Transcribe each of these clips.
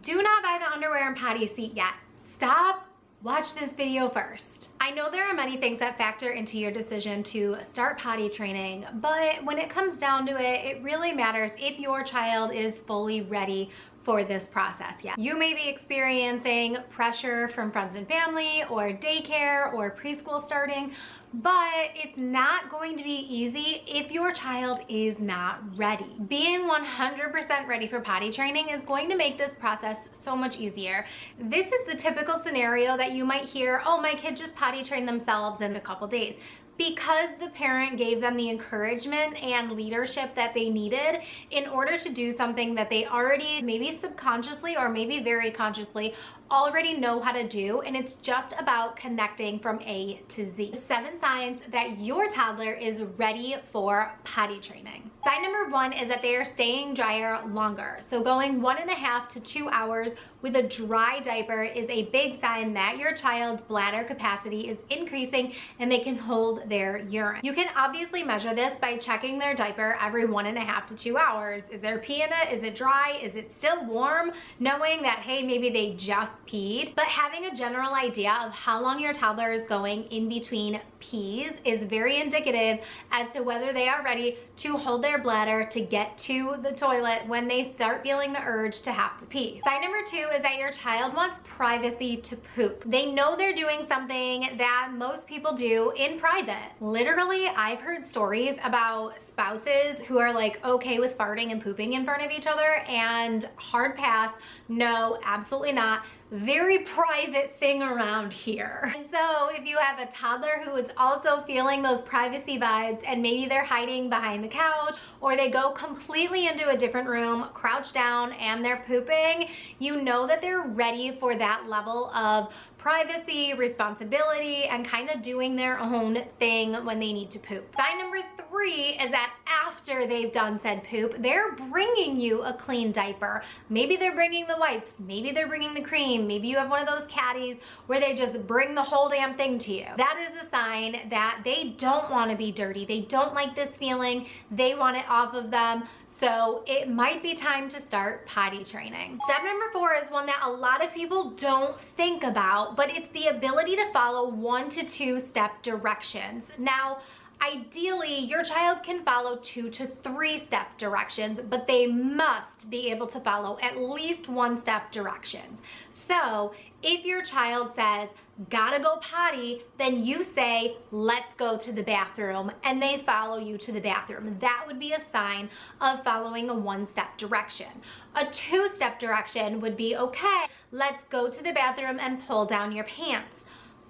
do not buy the underwear and potty seat yet. Stop. Watch this video first. I know there are many things that factor into your decision to start potty training, but when it comes down to it, it really matters if your child is fully ready for this process yet. You may be experiencing pressure from friends and family or daycare or preschool starting, but it's not going to be easy if your child is not ready. Being 100% ready for potty training is going to make this process so much easier. This is the typical scenario that you might hear, oh, my kid just potty trained themselves in a couple days. Because the parent gave them the encouragement and leadership that they needed in order to do something that they already, maybe subconsciously or maybe very consciously, already know how to do, and it's just about connecting from A to Z. 7 signs that your toddler is ready for potty training. Sign number 1 is that they are staying drier longer. So going 1.5 to 2 hours with a dry diaper is a big sign that your child's bladder capacity is increasing and they can hold their urine. You can obviously measure this by checking their diaper every 1.5 to 2 hours. Is there pee in it? Is it dry? Is it still warm? Knowing that, hey, maybe they just peed. But having a general idea of how long your toddler is going in between pees is very indicative as to whether they are ready to hold their bladder to get to the toilet when they start feeling the urge to have to pee. Sign number 2 is that your child wants privacy to poop. They know they're doing something that most people do in private. Literally, I've heard stories about spouses who are like okay with farting and pooping in front of each other, and hard pass, no, absolutely not. Very private thing around here. And so if you have a toddler who is also feeling those privacy vibes and maybe they're hiding behind the couch or they go completely into a different room, crouch down, and they're pooping, you know that they're ready for that level of privacy, responsibility, and kind of doing their own thing when they need to poop. Sign number 3 is that after they've done said poop, they're bringing you a clean diaper. Maybe they're bringing the wipes, maybe they're bringing the cream, maybe you have one of those caddies where they just bring the whole damn thing to you. That is a sign that they don't want to be dirty. They don't like this feeling. They want it off of them. So it might be time to start potty training. Step number 4 is one that a lot of people don't think about, but it's the ability to follow 1 to 2 step directions. Now, ideally, your child can follow 2 to 3 step directions, but they must be able to follow at least 1 step directions. So if your child says, gotta go potty, then you say, let's go to the bathroom, and they follow you to the bathroom. That would be a sign of following a 1-step direction. A 2-step direction would be, okay, let's go to the bathroom and pull down your pants.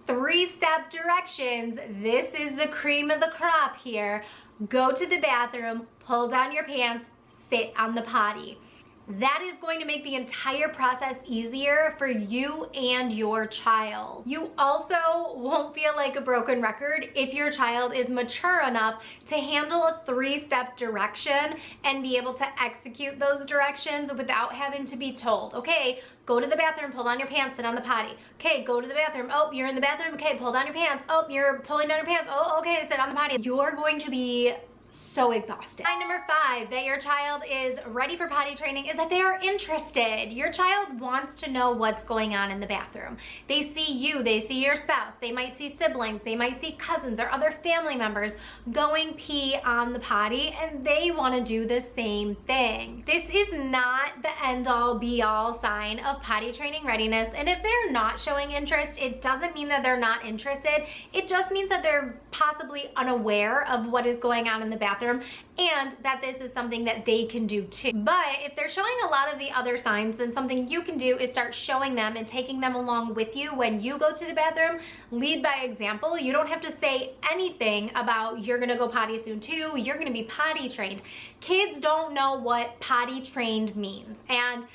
3-step directions, this is the cream of the crop here. Go to the bathroom, pull down your pants, sit on the potty. That is going to make the entire process easier for you and your child. You also won't feel like a broken record if your child is mature enough to handle a 3-step direction and be able to execute those directions without having to be told, okay, go to the bathroom, pull down your pants, sit on the potty. Okay, go to the bathroom. Oh, you're in the bathroom. Okay, pull down your pants. Oh, you're pulling down your pants. Oh, okay, sit on the potty. You're going to be so exhausted. Sign number 5 that your child is ready for potty training is that they are interested. Your child wants to know what's going on in the bathroom. They see you, they see your spouse, they might see siblings, they might see cousins or other family members going pee on the potty, and they want to do the same thing. This is not the end-all be-all sign of potty training readiness, and if they're not showing interest, it doesn't mean that they're not interested. It just means that they're possibly unaware of what is going on in the bathroom, and that this is something that they can do too. But if they're showing a lot of the other signs, then something you can do is start showing them and taking them along with you when you go to the bathroom. Lead by example. You don't have to say anything about you're gonna go potty soon too, you're gonna be potty trained. Kids don't know what potty trained means, and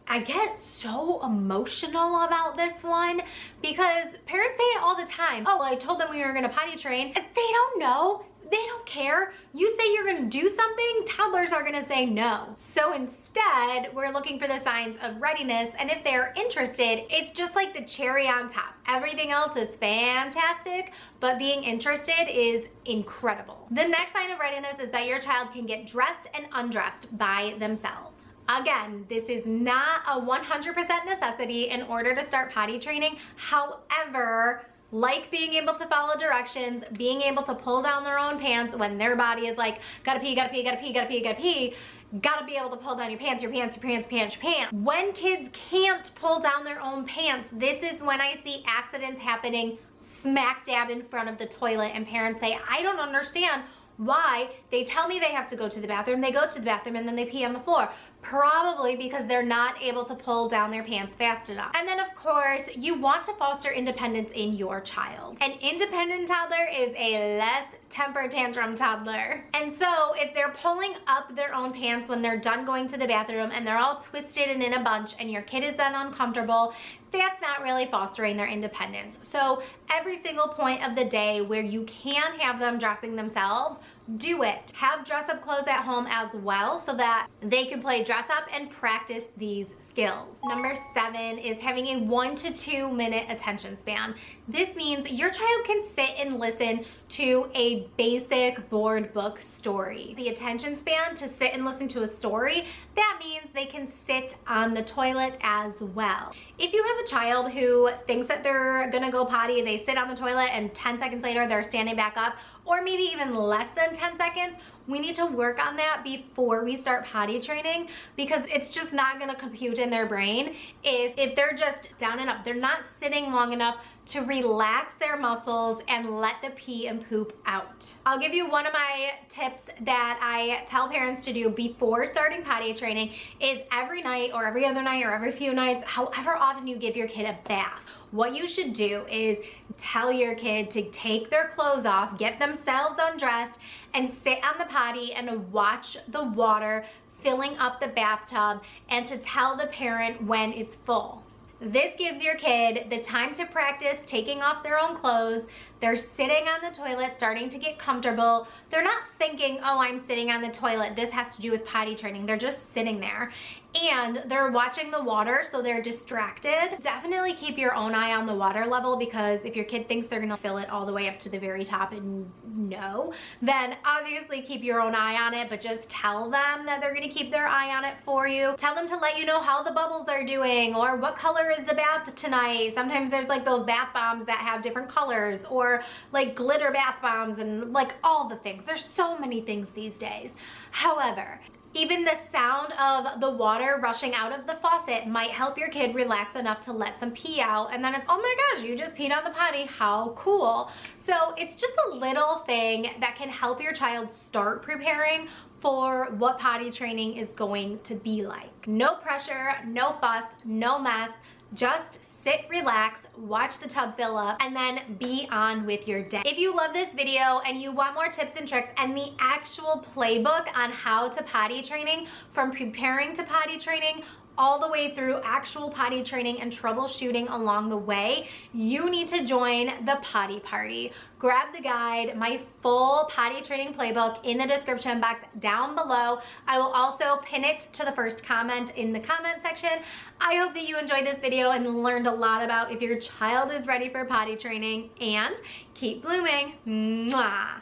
I get so emotional about this one because parents say it all the time. Oh, I told them we were gonna potty train. They don't know. They don't care. You say you're gonna do something, toddlers are gonna say no. So instead, we're looking for the signs of readiness, and if they're interested, it's just like the cherry on top. Everything else is fantastic, but being interested is incredible. The next sign of readiness is that your child can get dressed and undressed by themselves. Again, this is not a 100% necessity in order to start potty training. However, like being able to follow directions, being able to pull down their own pants when their body is like, gotta pee, gotta pee, gotta pee, gotta pee, gotta pee, gotta be able to pull down your pants, your pants, your pants, your pants, your pants. When kids can't pull down their own pants, this is when I see accidents happening smack dab in front of the toilet, and parents say, I don't understand why they tell me they have to go to the bathroom, they go to the bathroom, and then they pee on the floor. Probably because they're not able to pull down their pants fast enough. And then of course, you want to foster independence in your child. An independent toddler is a less temper tantrum toddler. And so if they're pulling up their own pants when they're done going to the bathroom and they're all twisted and in a bunch and your kid is then uncomfortable, that's not really fostering their independence. So every single point of the day where you can have them dressing themselves, do it. Have dress up clothes at home as well so that they can play dress up and practice these skills. Number 7 is having a 1 to 2 minute attention span. This means your child can sit and listen to a basic board book story. The attention span to sit and listen to a story, that means they can sit on the toilet as well. If you have a child who thinks that they're gonna go potty, they sit on the toilet and 10 seconds later they're standing back up, or maybe even less than 10 seconds, we need to work on that before we start potty training, because it's just not gonna compute in their brain if they're just down and up. They're not sitting long enough to relax their muscles and let the pee and poop out. I'll give you one of my tips that I tell parents to do before starting potty training is every night or every other night or every few nights, however often you give your kid a bath, what you should do is tell your kid to take their clothes off, get themselves undressed, and sit on the potty and watch the water filling up the bathtub, and to tell the parent when it's full. This gives your kid the time to practice taking off their own clothes. They're sitting on the toilet, starting to get comfortable. They're not thinking, oh, I'm sitting on the toilet, this has to do with potty training. They're just sitting there. And they're watching the water, so they're distracted. Definitely keep your own eye on the water level, because if your kid thinks they're gonna fill it all the way up to the very top and no, then obviously keep your own eye on it, but just tell them that they're gonna keep their eye on it for you. Tell them to let you know how the bubbles are doing, or what color is the bath tonight. Sometimes there's like those bath bombs that have different colors, or like glitter bath bombs, and like all the things. There's so many things these days. However, even the sound of the water rushing out of the faucet might help your kid relax enough to let some pee out, and then it's, oh my gosh, you just peed on the potty, how cool. So it's just a little thing that can help your child start preparing for what potty training is going to be like. No pressure, no fuss, no mess, just sit, relax, watch the tub fill up, and then be on with your day. If you love this video and you want more tips and tricks and the actual playbook on how to potty training, from preparing to potty training, all the way through actual potty training and troubleshooting along the way, you need to join the Potty Party. Grab the guide, my full potty training playbook, in the description box down below. I will also pin it to the first comment in the comment section. I hope that you enjoyed this video and learned a lot about if your child is ready for potty training, and keep blooming. Mwah.